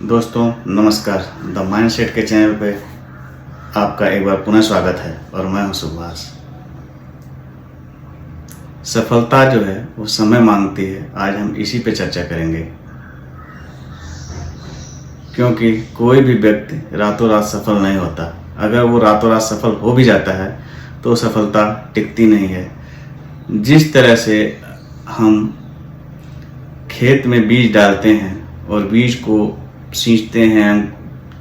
दोस्तों नमस्कार। The mindset के चैनल पे आपका एक बार पुनः स्वागत है और मैं हूं सुभाष। सफलता जो है वो समय मांगती है। आज हम इसी पे चर्चा करेंगे, क्योंकि कोई भी व्यक्ति रातों रात सफल नहीं होता। अगर वो रातों रात सफल हो भी जाता है तो सफलता टिकती नहीं है। जिस तरह से हम खेत में बीज डालते हैं और बीज को सींचते हैं,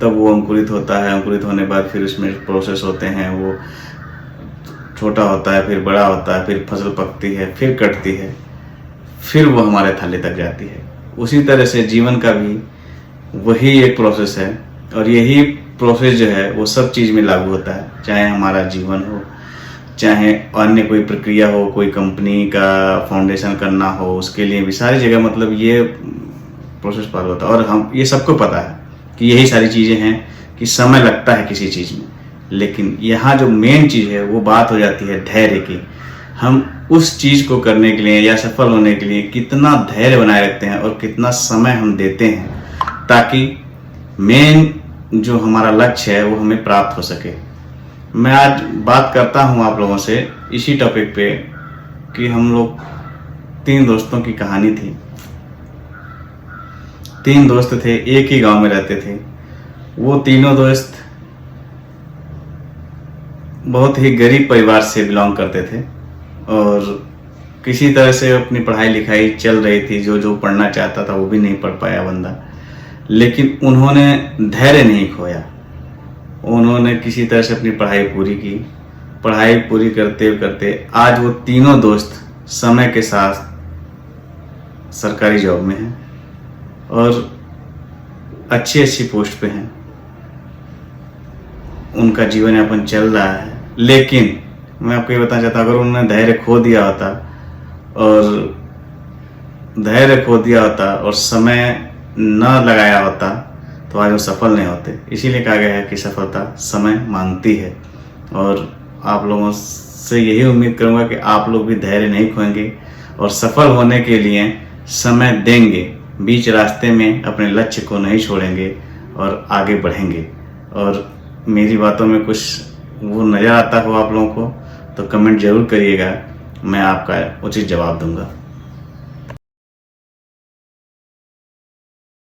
तब वो अंकुरित होता है। अंकुरित होने के बाद फिर उसमें प्रोसेस होते हैं, वो छोटा होता है, फिर बड़ा होता है, फिर फसल पकती है, फिर कटती है, फिर वो हमारे थाली तक जाती है। उसी तरह से जीवन का भी वही एक प्रोसेस है और यही प्रोसेस जो है वो सब चीज़ में लागू होता है। चाहे हमारा जीवन हो, चाहे अन्य कोई प्रक्रिया हो, कोई कंपनी का फाउंडेशन करना हो, उसके लिए भी सारी जगह मतलब ये प्रोसेस पार होता है। और हम ये सबको पता है कि यही सारी चीज़ें हैं कि समय लगता है किसी चीज़ में। लेकिन यहाँ जो मेन चीज़ है वो बात हो जाती है धैर्य की। हम उस चीज़ को करने के लिए या सफल होने के लिए कितना धैर्य बनाए रखते हैं और कितना समय हम देते हैं, ताकि मेन जो हमारा लक्ष्य है वो हमें प्राप्त हो सके। मैं आज बात करता हूँ आप लोगों से इसी टॉपिक पे कि हम लोग 3 दोस्तों की कहानी थी। 3 दोस्त थे, एक ही गांव में रहते थे। वो तीनों दोस्त बहुत ही गरीब परिवार से बिलोंग करते थे और किसी तरह से अपनी पढ़ाई लिखाई चल रही थी। जो पढ़ना चाहता था वो भी नहीं पढ़ पाया बंदा, लेकिन उन्होंने धैर्य नहीं खोया। उन्होंने किसी तरह से अपनी पढ़ाई पूरी की। पढ़ाई पूरी करते करते आज वो तीनों दोस्त समय के साथ सरकारी जॉब में हैं और अच्छी पोस्ट पे हैं। उनका जीवन यापन चल रहा है। लेकिन मैं आपको ये बताना चाहता हूँ, अगर उन्होंने धैर्य खो दिया होता और समय न लगाया होता तो आज वो सफल नहीं होते। इसीलिए कहा गया है कि सफलता समय मांगती है। और आप लोगों से यही उम्मीद करूँगा कि आप लोग भी धैर्य नहीं खोएंगे और सफल होने के लिए समय देंगे। बीच रास्ते में अपने लक्ष्य को नहीं छोड़ेंगे और आगे बढ़ेंगे। और मेरी बातों में कुछ वो नज़र आता हो आप लोगों को तो कमेंट जरूर करिएगा, मैं आपका उचित जवाब दूंगा।